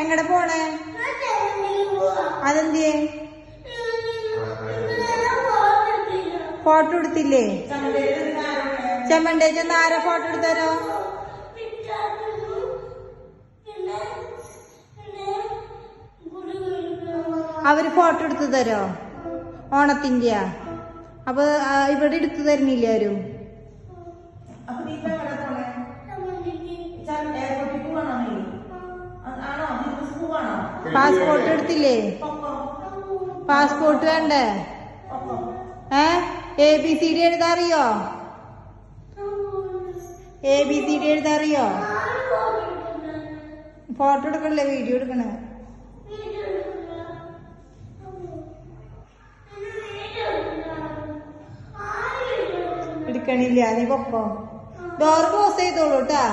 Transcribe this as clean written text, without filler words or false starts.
എങ്ങടെ പോണേ? അതെന്തിയേ? ഫോട്ടോ എടുത്തില്ലേ? ചെമ്മണ്ടേ ചെന്ന് ആരാ ഫോട്ടോ എടുത്തരോ? അവര് ഫോട്ടോ എടുത്തു തരോ ഓണത്തിന്റെ? അപ്പൊ ഇവിടെ എടുത്തു തരുന്നില്ല ആരും? പാസ്പോർട്ട് എടുത്തില്ലേ? പാസ്പോർട്ട് വേണ്ടേ? ABCD എഴുതാറിയോ? ABCD എഴുതാറിയോ? ഫോട്ടോ എടുക്കണല്ലേ, വീഡിയോ എടുക്കണേ? എടുക്കണില്ല, നീ പൊക്കോ. ഡോർ ക്ലോസ് ചെയ്തോളൂ കേട്ടാ.